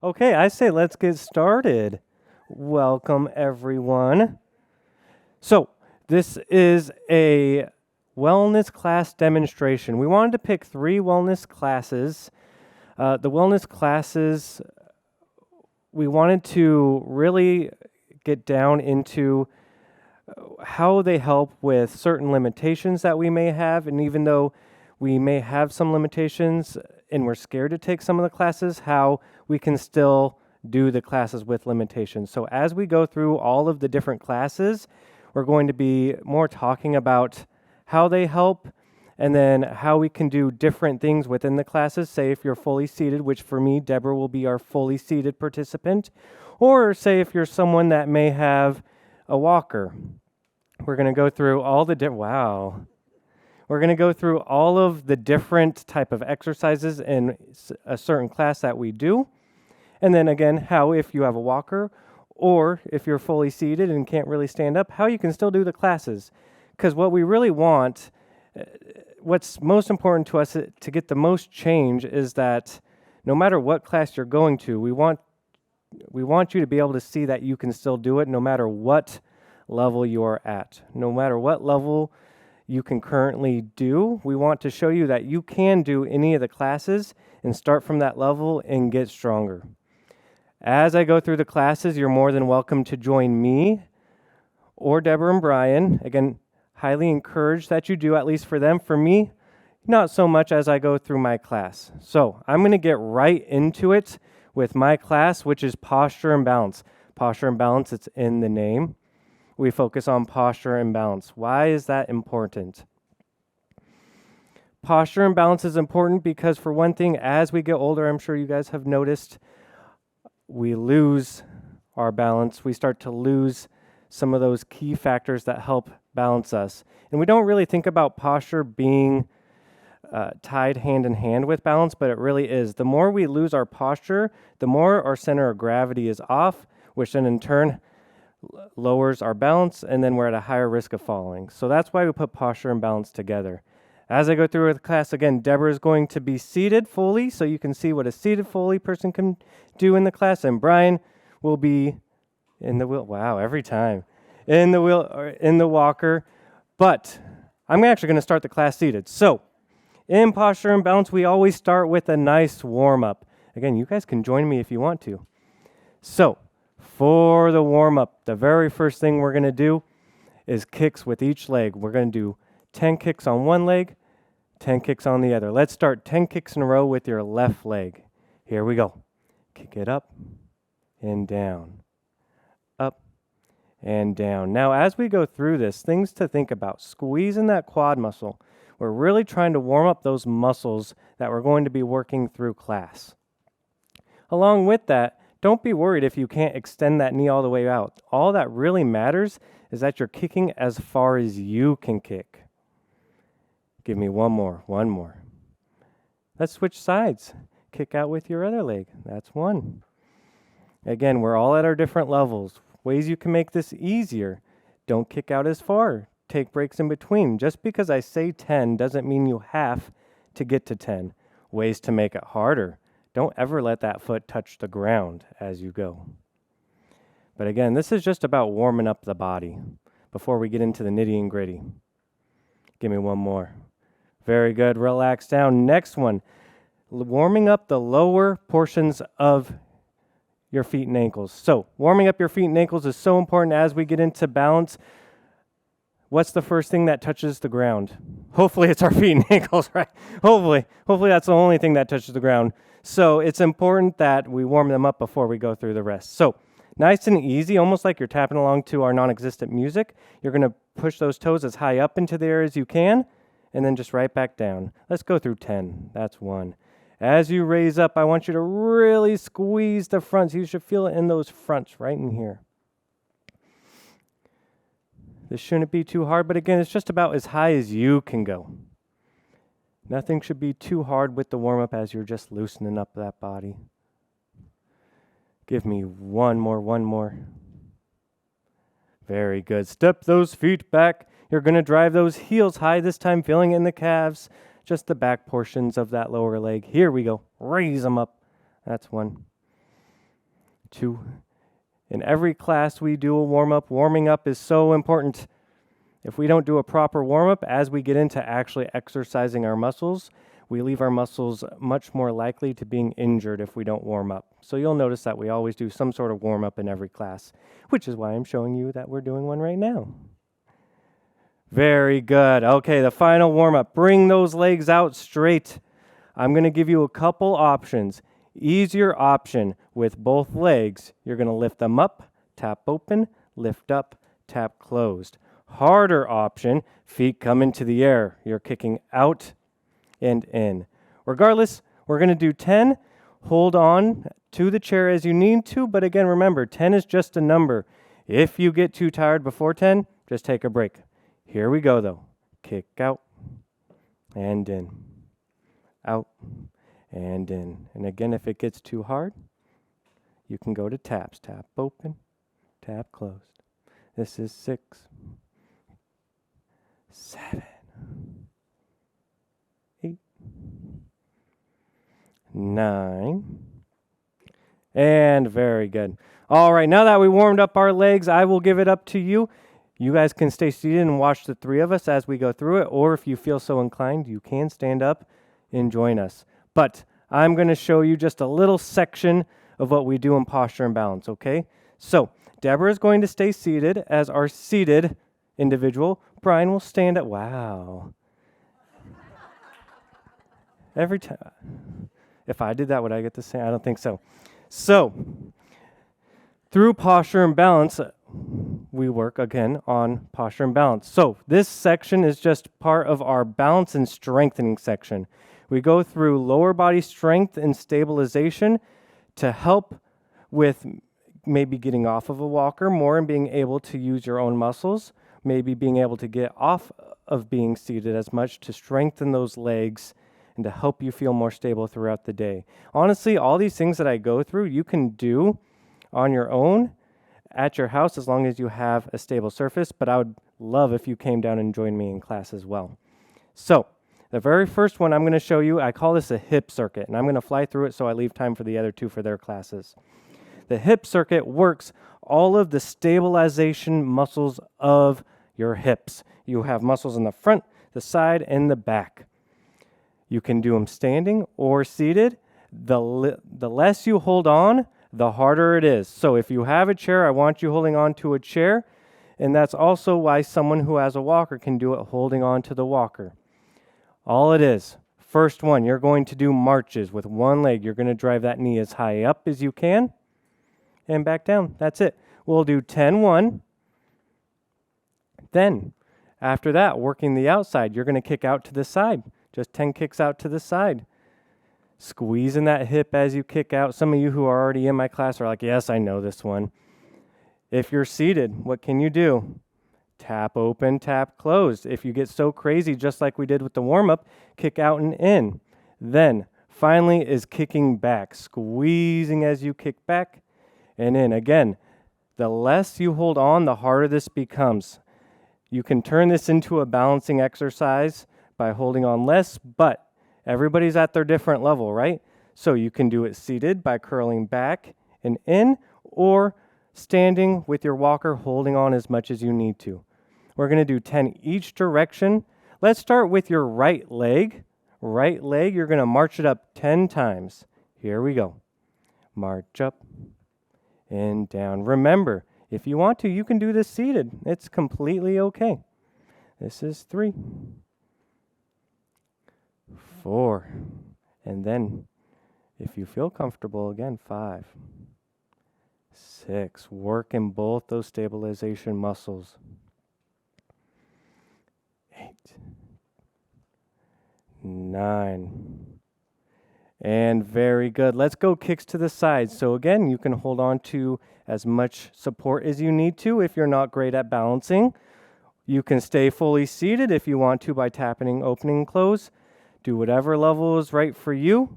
Okay, I say let's get started. Welcome, everyone. So, this is a wellness class demonstration. We wanted to pick three wellness classes. The wellness classes, we wanted to really get down into how they help with certain limitations that we may have. And even though we may have some limitations and we're scared to take some of the classes, how we can still do the classes with limitations. So as we go through all of the different classes, we're going to be more talking about how they help and then how we can do different things within the classes. Say if you're fully seated, which for me, Deborah will be our fully seated participant, or say if you're someone that may have a walker. We're going to go through all the wow. We're going to go through all of the different type of exercises in a certain class that we do. And then again, how if you have a walker or if you're fully seated and can't really stand up, how you can still do the classes. Because what we really want, what's most important to us to get the most change is that no matter what class you're going to, we want you to be able to see that you can still do it no matter what level you're at. No matter what level you can currently do, we want to show you that you can do any of the classes and start from that level and get stronger. As I go through the classes, you're more than welcome to join me or Deborah and Brian. Again, highly encourage that you do, at least for them. For me, not so much as I go through my class. So I'm going to get right into it with my class, which is posture and balance. Posture and balance, it's in the name. We focus on posture and balance. Why is that important? Posture and balance is important because, for one thing, as we get older, I'm sure you guys have noticed, we lose our balance. We start to lose some of those key factors that help balance us. And we don't really think about posture being tied hand in hand with balance, but it really is. The more we lose our posture, the more our center of gravity is off, which then in turn lowers our balance, and then we're at a higher risk of falling. So that's why we put posture and balance together. As I go through the class, again, Deborah is going to be seated fully, so you can see what a seated fully person can do in the class, and Brian will be in the wheel. Wow, every time. In the wheel, or in the walker. But I'm actually going to start the class seated. So in posture and balance, we always start with a nice warm-up. Again, you guys can join me if you want to. So for the warm-up, the very first thing we're going to do is kicks with each leg. We're going to do 10 kicks on one leg, 10 kicks on the other. Let's start 10 kicks in a row with your left leg. Here we go. Kick it up and down, up and down. Now, as we go through this, things to think about. Squeezing that quad muscle. We're really trying to warm up those muscles that we're going to be working through class. Along with that, don't be worried if you can't extend that knee all the way out. All that really matters is that you're kicking as far as you can kick. Give me one more. Let's switch sides. Kick out with your other leg. That's one. Again, we're all at our different levels. Ways you can make this easier. Don't kick out as far. Take breaks in between. Just because I say 10 doesn't mean you have to get to 10. Ways to make it harder. Don't ever let that foot touch the ground as you go. But again, this is just about warming up the body before we get into the nitty and gritty. Give me one more. Very good. Relax down. Next one. Warming up the lower portions of your feet and ankles. So warming up your feet and ankles is so important as we get into balance. What's the first thing that touches the ground? Hopefully it's our feet and ankles, right? Hopefully that's the only thing that touches the ground. So it's important that we warm them up before we go through the rest. So nice and easy, almost like you're tapping along to our non-existent music. You're going to push those toes as high up into the air as you can, and then just right back down. Let's go through 10. That's one. As you raise up, I want you to really squeeze the fronts. You should feel it in those fronts right in here. This shouldn't be too hard, but again, it's just about as high as you can go. Nothing should be too hard with the warm-up as you're just loosening up that body. Give me one more. Very good. Step those feet back. You're going to drive those heels high this time, feeling it in the calves, just the back portions of that lower leg. Here we go. Raise them up. That's one. 2. In every class we do a warm-up. Warming up is so important. If we don't do a proper warm-up as we get into actually exercising our muscles, we leave our muscles much more likely to being injured if we don't warm up. So you'll notice that we always do some sort of warm-up in every class, which is why I'm showing you that we're doing one right now. Very good. Okay, the final warm-up. Bring those legs out straight. I'm going to give you a couple options. Easier option with both legs, you're going to lift them up, tap open, lift up, tap closed. Harder option, feet come into the air. You're kicking out and in. Regardless, we're going to do 10. Hold on to the chair as you need to, but again, remember, 10 is just a number. If you get too tired before 10, just take a break. Here we go, though. Kick out and in. Out and in. And again, if it gets too hard, you can go to taps. Tap open, tap closed. This is 6, 7, 8, 9, and very good. All right, now that we warmed up our legs, I will give it up to you. You guys can stay seated and watch the 3 of us as we go through it, or if you feel so inclined, you can stand up and join us. But I'm going to show you just a little section of what we do in posture and balance, okay? So Deborah is going to stay seated as our seated individual. Brian will stand up. Wow. Every time. If I did that, would I get the same? I don't think so. So through posture and balance, we work again on posture and balance. So this section is just part of our balance and strengthening section. We go through lower body strength and stabilization to help with maybe getting off of a walker more and being able to use your own muscles, maybe being able to get off of being seated as much to strengthen those legs and to help you feel more stable throughout the day. Honestly, all these things that I go through, you can do on your own at your house as long as you have a stable surface, but I would love if you came down and joined me in class as well. So the very first one I'm going to show you, I call this a hip circuit, and I'm going to fly through it so I leave time for the other 2 for their classes. The hip circuit works all of the stabilization muscles of your hips. You have muscles in the front, the side, and the back. You can do them standing or seated. The less you hold on, the harder it is. So if you have a chair, I want you holding on to a chair, and that's also why someone who has a walker can do it holding on to the walker. All it is, first one, you're going to do marches with one leg. You're going to drive that knee as high up as you can and back down. That's it. We'll do 10, 1. Then, after that, working the outside, you're going to kick out to the side. Just 10 kicks out to the side. Squeezing that hip as you kick out. Some of you who are already in my class are like, yes, I know this one. If you're seated, what can you do? Tap open, tap closed. If you get so crazy, just like we did with the warm-up, kick out and in. Then, finally, is kicking back. Squeezing as you kick back and in. Again, the less you hold on, the harder this becomes. You can turn this into a balancing exercise by holding on less, but everybody's at their different level, right? So you can do it seated by curling back and in, or standing with your walker holding on as much as you need to. We're going to do 10 each direction. Let's start with your right leg. Right leg, you're going to march it up 10 times. Here we go. March up and down. Remember, if you want to, you can do this seated. It's completely okay. This is 3, 4, and then if you feel comfortable, again, 5, 6. Working both those stabilization muscles. 8, 9, and very good. Let's go kicks to the side. So again, you can hold on to as much support as you need to if you're not great at balancing. You can stay fully seated if you want to by tapping, opening, and close. Do whatever level is right for you.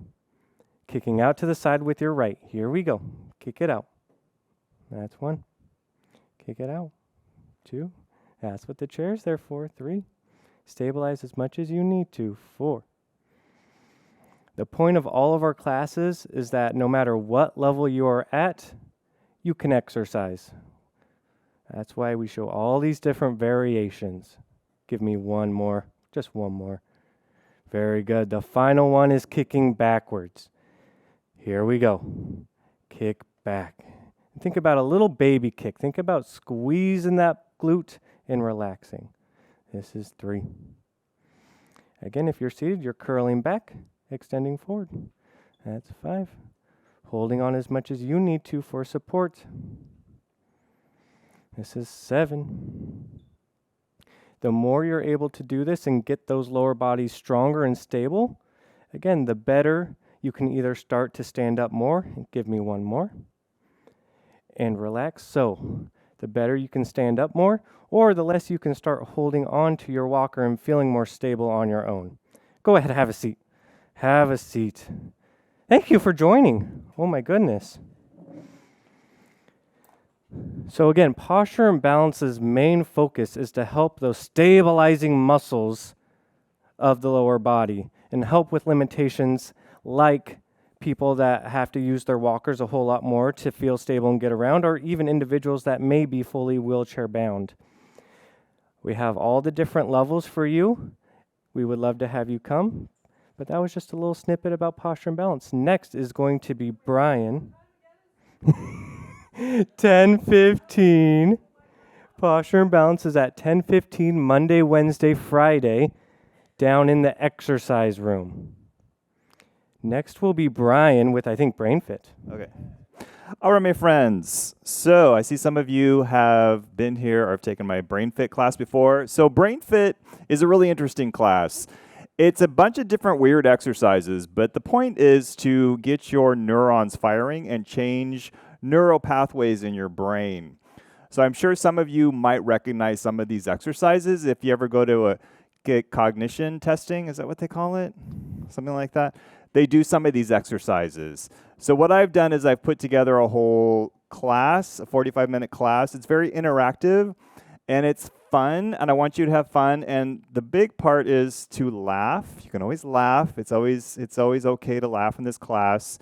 Kicking out to the side with your right. Here we go. Kick it out. That's 1. Kick it out. 2. That's what the chair's there for. 3. Stabilize as much as you need to. 4. The point of all of our classes is that no matter what level you are at, you can exercise. That's why we show all these different variations. Give me one more, just one more. Very good. The final one is kicking backwards. Here we go. Kick back. Think about a little baby kick. Think about squeezing that glute and relaxing. This is 3. Again, if you're seated, you're curling back, extending forward. That's 5. Holding on as much as you need to for support. This is 7. The more you're able to do this and get those lower bodies stronger and stable, again, the better you can either start to stand up more, give me one more, and relax. So the better you can stand up more, or the less you can start holding on to your walker and feeling more stable on your own. Go ahead, have a seat. Have a seat. Thank you for joining. Oh my goodness. So again, Posture and Balance's main focus is to help those stabilizing muscles of the lower body and help with limitations like people that have to use their walkers a whole lot more to feel stable and get around, or even individuals that may be fully wheelchair bound. We have all the different levels for you. We would love to have you come, but that was just a little snippet about Posture and Balance. Next is going to be Brian. 10:15. Posture and Balance is at 10:15 Monday, Wednesday, Friday down in the exercise room. Next will be Brian with, I think, BrainFit. Okay. All right, my friends. So I see some of you have been here or have taken my BrainFit class before. So BrainFit is a really interesting class. It's a bunch of different weird exercises, but the point is to get your neurons firing and change neural pathways in your brain. So I'm sure some of you might recognize some of these exercises. If you ever go to get cognition testing, is that what they call it? Something like that. They do some of these exercises. So what I've done is I've put together a whole class, a 45-minute class. It's very interactive and it's fun, and I want you to have fun. And the big part is to laugh. You can always laugh. It's always okay to laugh in this class.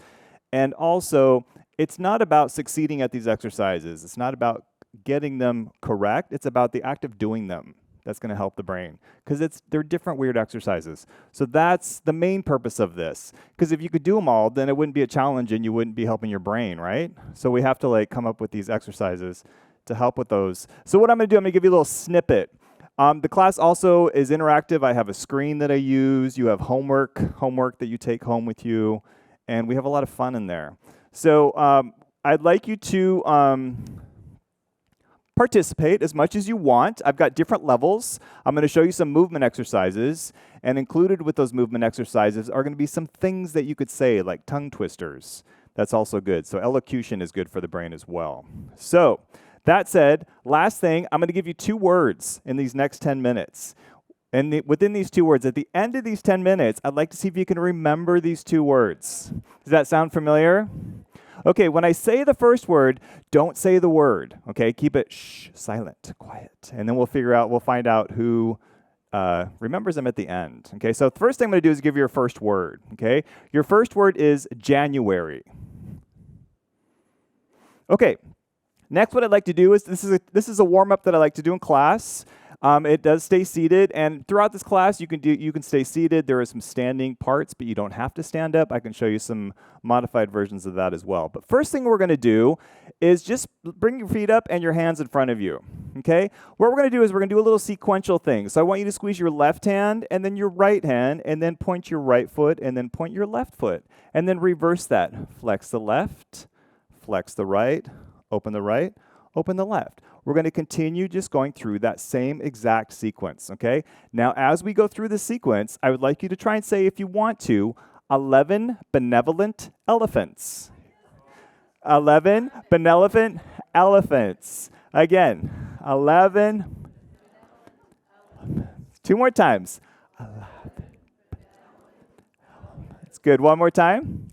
And also, it's not about succeeding at these exercises. It's not about getting them correct. It's about the act of doing them. That's going to help the brain, because they're different weird exercises. So that's the main purpose of this. Because if you could do them all, then it wouldn't be a challenge and you wouldn't be helping your brain, right? So we have to come up with these exercises to help with those. So what I'm going to do, I'm going to give you a little snippet. The class also is interactive. I have a screen that I use. You have homework that you take home with you, and we have a lot of fun in there. So I'd like you to participate as much as you want. I've got different levels. I'm going to show you some movement exercises, and included with those movement exercises are going to be some things that you could say, like tongue twisters. That's also good. So elocution is good for the brain as well. So that said, last thing, I'm going to give you 2 words in these next 10 minutes. And within these 2 words, at the end of these 10 minutes, I'd like to see if you can remember these 2 words. Does that sound familiar? Okay, when I say the first word, don't say the word, okay? Keep it silent, quiet. And then we'll find out who remembers them at the end, okay? So the first thing I'm going to do is give you your first word, okay? Your first word is January. Okay, next what I'd like to do is, this is a warm-up that I like to do in class. It does stay seated, and throughout this class, you can stay seated. There are some standing parts, but you don't have to stand up. I can show you some modified versions of that as well. But first thing we're going to do is just bring your feet up and your hands in front of you, okay? What we're going to do is we're going to do a little sequential thing. So I want you to squeeze your left hand and then your right hand, and then point your right foot and then point your left foot, and then reverse that. Flex the left, flex the right, open the right, open the left. We're going to continue just going through that same exact sequence, okay? Now, as we go through the sequence, I would like you to try and say, if you want to, 11 benevolent elephants. 11 benevolent elephants. Again, 11. 2 more times. 11. That's good. One more time.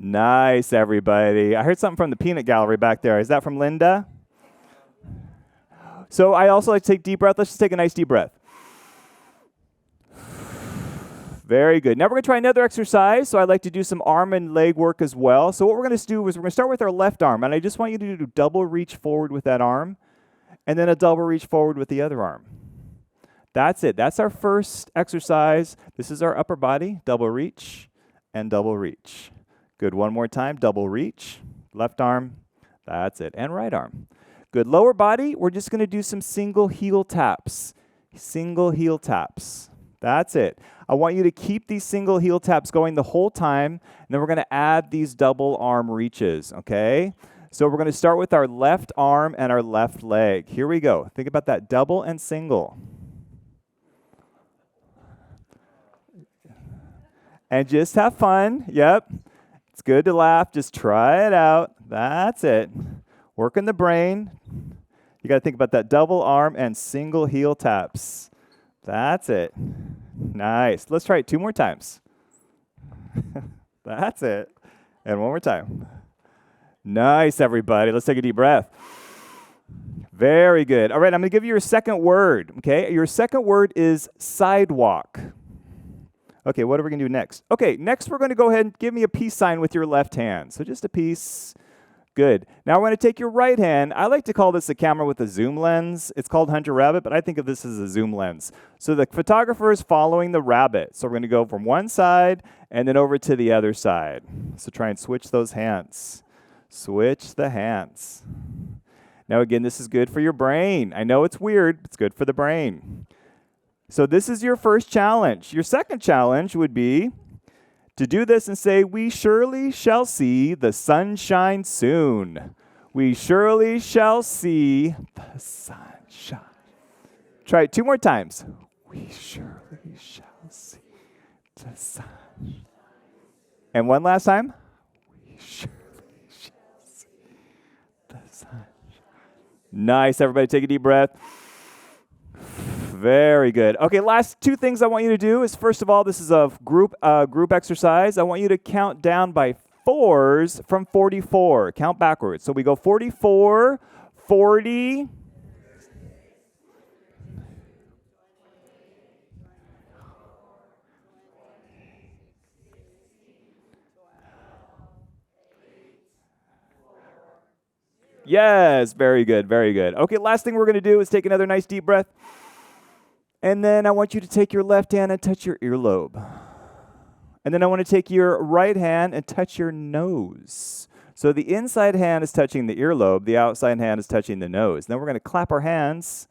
Nice, everybody. I heard something from the peanut gallery back there. Is that from Linda? So I also like to take deep breath. Let's just take a nice deep breath. Very good. Now we're going to try another exercise. So I'd like to do some arm and leg work as well. So what we're going to do is we're going to start with our left arm. And I just want you to do double reach forward with that arm. And then a double reach forward with the other arm. That's it. That's our first exercise. This is our upper body. Double reach and double reach. Good. One more time. Double reach. Left arm. That's it. And right arm. Good. Lower body. We're just going to do some single heel taps. Single heel taps. That's it. I want you to keep these single heel taps going the whole time, and then we're going to add these double arm reaches, okay? So we're going to start with our left arm and our left leg. Here we go. Think about that, double and single. And just have fun. Yep. It's good to laugh. Just try it out. That's it. Working the brain. You got to think about that double arm and single heel taps. That's it. Nice. Let's try it 2 more times. That's it. And 1 more time. Nice, everybody. Let's take a deep breath. Very good. All right, I'm going to give you your second word, okay? Your second word is sidewalk. Okay, what are we going to do next? Okay, next we're going to go ahead and give me a peace sign with your left hand. So just a peace. Good. Now we're going to take your right hand. I like to call this a camera with a zoom lens. It's called Hunter Rabbit, but I think of this as a zoom lens. So the photographer is following the rabbit. So we're going to go from one side and then over to the other side. So try and switch those hands. Switch the hands. Now again, this is good for your brain. I know it's weird, but it's good for the brain. So this is your first challenge. Your second challenge would be to do this and say, we surely shall see the sunshine soon. We surely shall see the sunshine. Try it 2 more times. We surely shall see the sun. And one last time. We surely shall see the sun. Nice, everybody take a deep breath. Very good. Okay, last 2 things I want you to do is, first of all, this is a group exercise. I want you to count down by 4s from 44. Count backwards. So we go 44, 40. Yes, very good, very good. Okay, last thing we're going to do is take another nice deep breath. And then I want you to take your left hand and touch your earlobe. And then I want to take your right hand and touch your nose. So the inside hand is touching the earlobe, the outside hand is touching the nose. Then we're going to clap our hands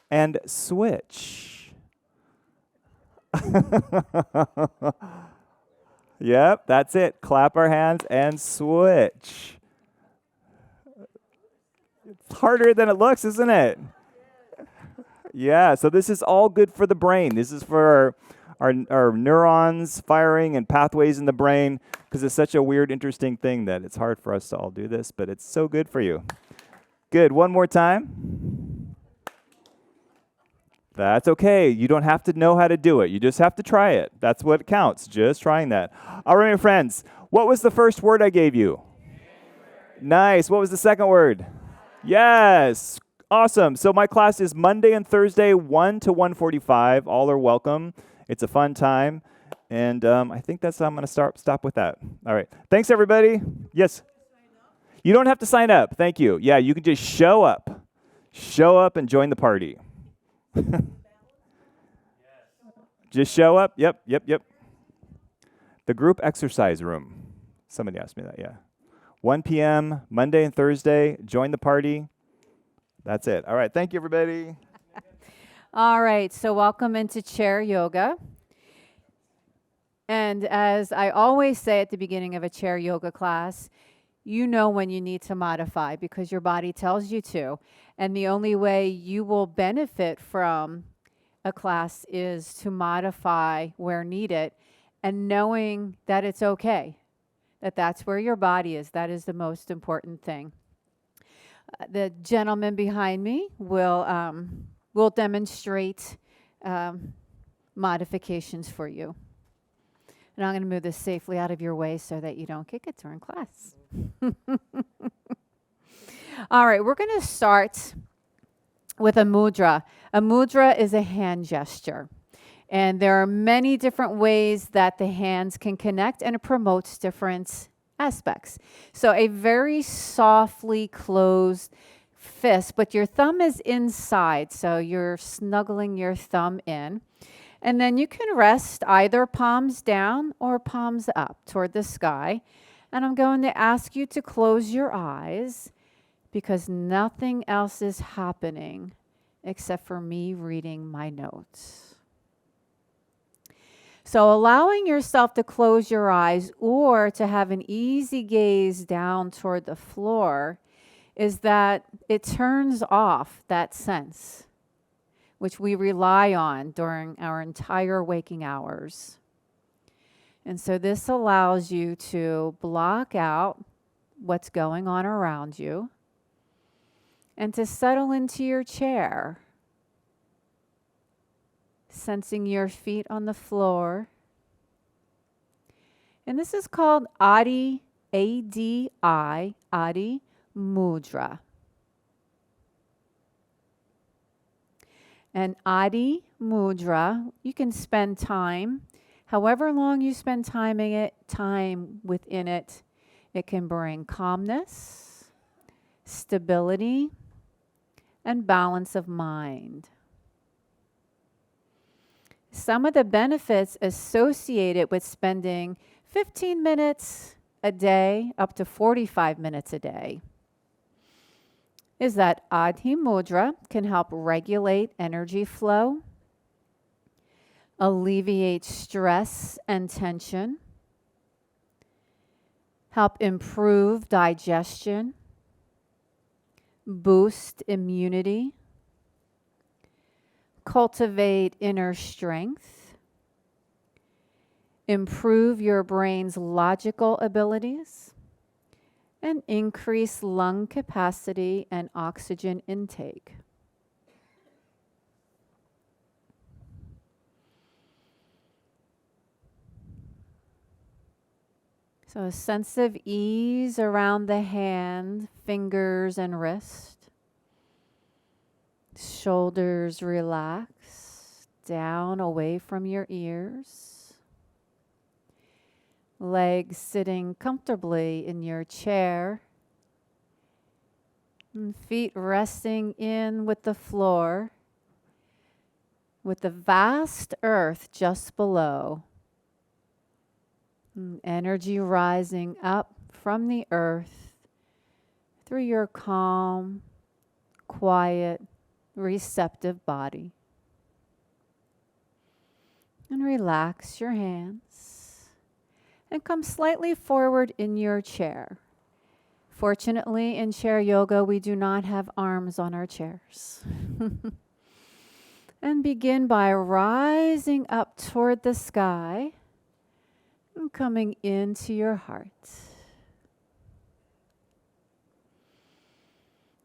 and switch. Yep, that's it. Clap our hands and switch. It's harder than it looks, isn't it? Yeah, so this is all good for the brain. This is for our neurons firing and pathways in the brain, because it's such a weird, interesting thing that it's hard for us to all do this, but it's so good for you. Good. One more time. That's okay. You don't have to know how to do it. You just have to try it. That's what counts, just trying that. All right, my friends, what was the first word I gave you? Nice. What was the second word? Yes. Awesome. So my class is Monday and Thursday, 1 to 1:45. All are welcome. It's a fun time. And I think that's how I'm going to stop with that. All right. Thanks, everybody. Yes. You don't have to sign up. Thank you. Yeah, you can just show up. Show up and join the party. Just show up. Yep. The group exercise room. Somebody asked me that, yeah. 1 p.m., Monday and Thursday. Join the party. That's it. All right. Thank you, everybody. All right. So welcome into chair yoga. And as I always say at the beginning of a chair yoga class, you know when you need to modify because your body tells you to. And the only way you will benefit from a class is to modify where needed and knowing that it's okay, that that's where your body is. That is the most important thing. The gentleman behind me will demonstrate modifications for you. And I'm going to move this safely out of your way so that you don't kick it during class. All right, we're going to start with a mudra. A mudra is a hand gesture. And there are many different ways that the hands can connect, and it promotes different aspects. So a very softly closed fist, but your thumb is inside, so you're snuggling your thumb in. And then you can rest either palms down or palms up toward the sky. And I'm going to ask you to close your eyes because nothing else is happening except for me reading my notes. So allowing yourself to close your eyes or to have an easy gaze down toward the floor is that it turns off that sense, which we rely on during our entire waking hours. And so this allows you to block out what's going on around you and to settle into your chair, sensing your feet on the floor. And this is called Adi, A-D-I, Adi Mudra. And Adi Mudra, you can spend time, however long you spend time within it, it can bring calmness, stability, and balance of mind. Some of the benefits associated with spending 15 minutes a day up to 45 minutes a day is that Adi Mudra can help regulate energy flow, alleviate stress and tension, help improve digestion, boost immunity, cultivate inner strength, improve your brain's logical abilities, and increase lung capacity and oxygen intake. So a sense of ease around the hand, fingers, and wrist. Shoulders relax down away from your ears. Legs sitting comfortably in your chair. And feet resting in with the floor, with the vast earth just below. And energy rising up from the earth through your calm, quiet, receptive body. And relax your hands and come slightly forward in your chair. Fortunately, in chair yoga, we do not have arms on our chairs. And begin by rising up toward the sky and coming into your heart.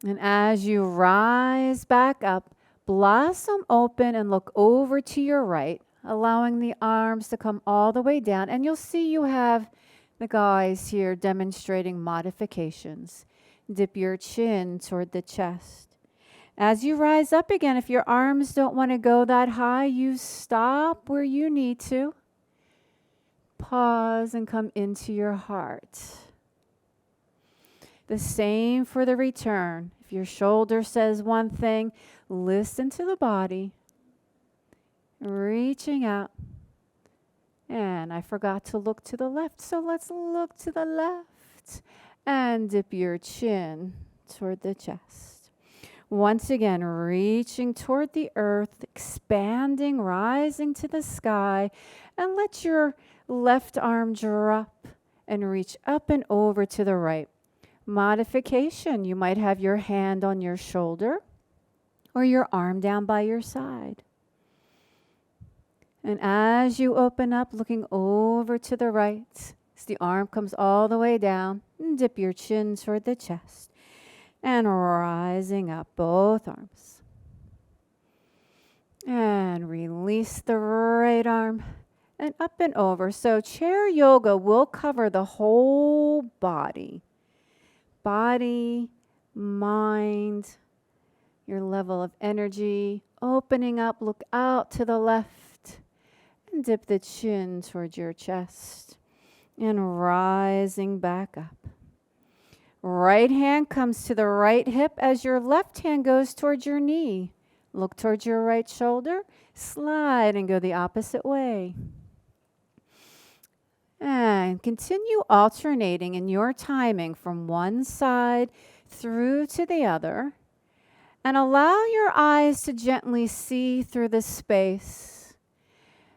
And as you rise back up, blossom open and look over to your right, allowing the arms to come all the way down. And you'll see you have the guys here demonstrating modifications. Dip your chin toward the chest. As you rise up again, if your arms don't want to go that high, you stop where you need to. Pause and come into your heart. The same for the return. If your shoulder says one thing, listen to the body. Reaching out. And I forgot to look to the left, so let's look to the left. And dip your chin toward the chest. Once again, reaching toward the earth, expanding, rising to the sky. And let your left arm drop and reach up and over to the right. Modification, you might have your hand on your shoulder or your arm down by your side. And as you open up, looking over to the right, as the arm comes all the way down, and dip your chin toward the chest. And rising up, both arms. And release the right arm and up and over. So chair yoga will cover the whole body. Body, mind, your level of energy. Opening up, look out to the left And dip the chin towards your chest. And rising back up. Right hand comes to the right hip as your left hand goes towards your knee. Look towards your right shoulder. Slide and go the opposite way. And continue alternating in your timing from one side through to the other. And allow your eyes to gently see through the space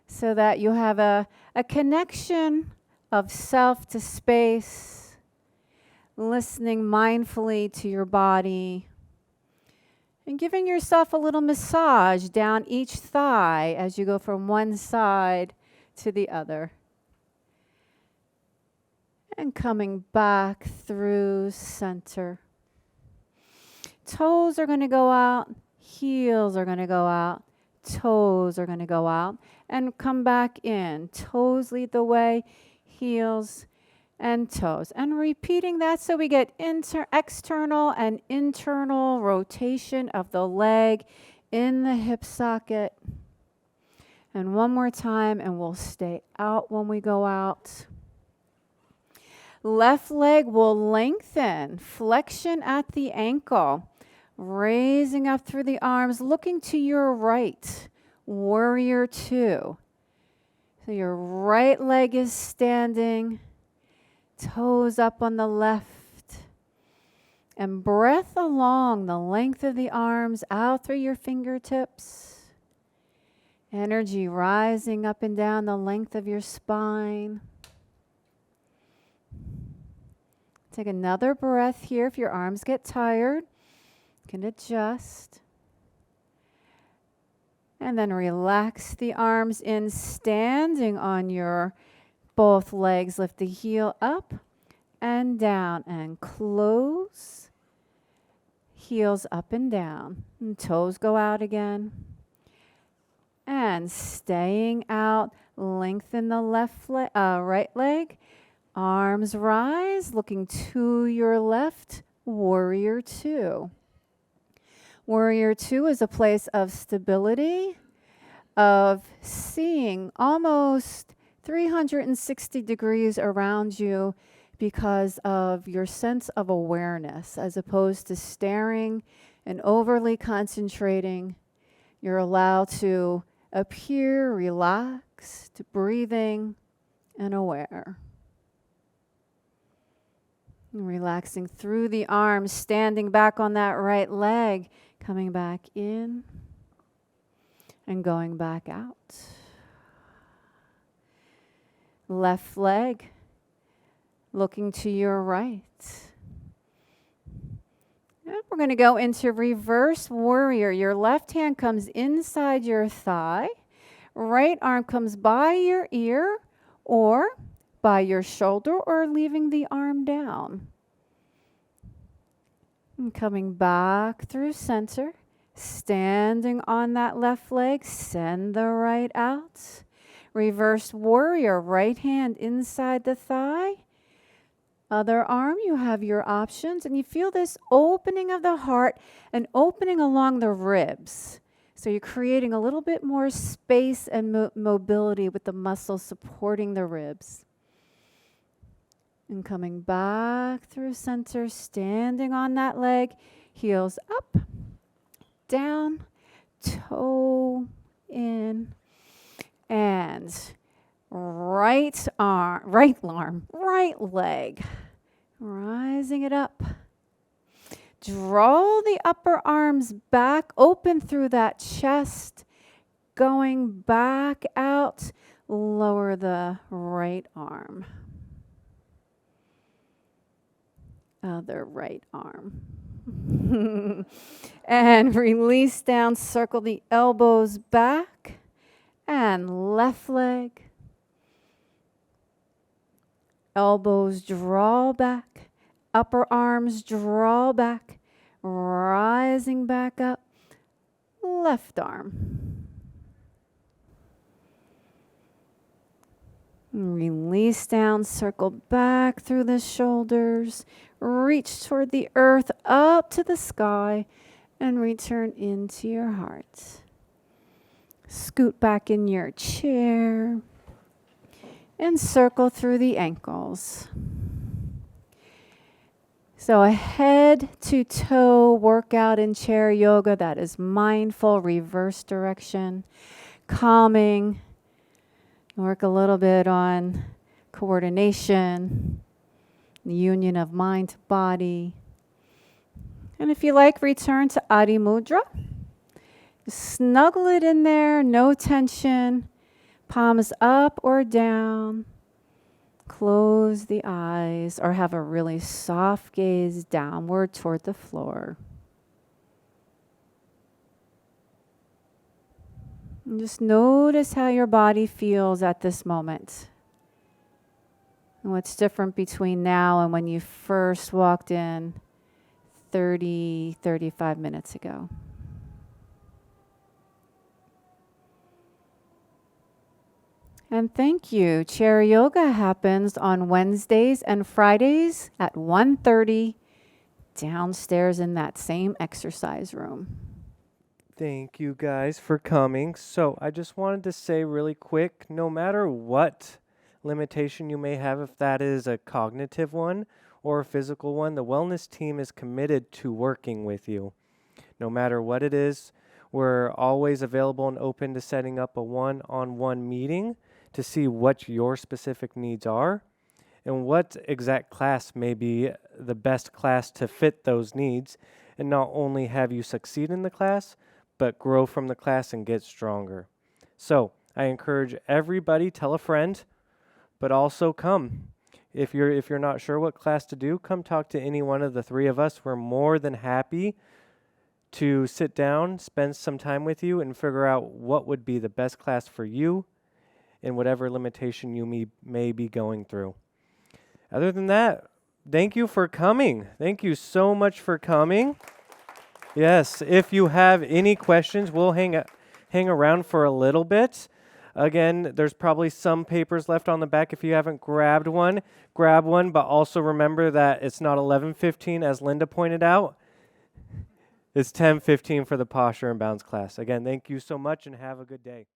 so that you have a connection of self to space, listening mindfully to your body, and giving yourself a little massage down each thigh as you go from one side to the other. And coming back through center. Toes are going to go out, heels are going to go out, toes are going to go out, and come back in. Toes lead the way, heels and toes. And repeating that so we get external and internal rotation of the leg in the hip socket. And one more time, and we'll stay out when we go out. Left leg will lengthen, flexion at the ankle, raising up through the arms, looking to your right, warrior two. So your right leg is standing, toes up on the left, and breath along the length of the arms out through your fingertips. Energy rising up and down the length of your spine. Take another breath here. If your arms get tired, you can adjust. And then relax the arms in, standing on your both legs. Lift the heel up and down and close. Heels up and down. And toes go out again. And staying out, lengthen the right leg. Arms rise, looking to your left, warrior two. Warrior two is a place of stability, of seeing almost 360 degrees around you because of your sense of awareness, as opposed to staring and overly concentrating. You're allowed to appear relaxed, breathing, and aware. Relaxing through the arms, standing back on that right leg, coming back in and going back out. Left leg, looking to your right. And we're going to go into reverse warrior. Your left hand comes inside your thigh. Right arm comes by your ear or by your shoulder, or leaving the arm down. And coming back through center, standing on that left leg, send the right out. Reverse warrior, right hand inside the thigh. Other arm, you have your options, and you feel this opening of the heart and opening along the ribs. So you're creating a little bit more space and mobility with the muscles supporting the ribs. And coming back through center, standing on that leg, heels up, down, toe in, and right leg, rising it up. Draw the upper arms back, open through that chest, going back out, lower the right arm. Other right arm. And release down, circle the elbows back, and left leg. Elbows draw back, upper arms draw back, rising back up, left arm. Release down, circle back through the shoulders, reach toward the earth, up to the sky, and return into your heart. Scoot back in your chair and circle through the ankles. So a head to toe workout in chair yoga that is mindful, reverse direction, calming. Work a little bit on coordination, the union of mind to body. And if you like, return to Adi Mudra. Snuggle it in there, no tension. Palms up or down. Close the eyes or have a really soft gaze downward toward the floor. And just notice how your body feels at this moment. And what's different between now and when you first walked in 35 minutes ago. And thank you. Chair yoga happens on Wednesdays and Fridays at 1:30 downstairs in that same exercise room. Thank you guys for coming. So I just wanted to say really quick, no matter what limitation you may have, if that is a cognitive one or a physical one, the wellness team is committed to working with you. No matter what it is, we're always available and open to setting up a one-on-one meeting to see what your specific needs are and what exact class may be the best class to fit those needs, and not only have you succeed in the class, but grow from the class and get stronger. So I encourage everybody, tell a friend, but also come. If you're not sure what class to do, come talk to any one of the three of us. We're more than happy to sit down, spend some time with you, and figure out what would be the best class for you in whatever limitation you may be going through. Other than that, thank you for coming. Thank you so much for coming. Yes, if you have any questions, we'll hang around for a little bit. Again, there's probably some papers left on the back. If you haven't grabbed one, grab one, but also remember that it's not 11:15 as Linda pointed out. It's 10:15 for the posture and balance class. Again, thank you so much and have a good day.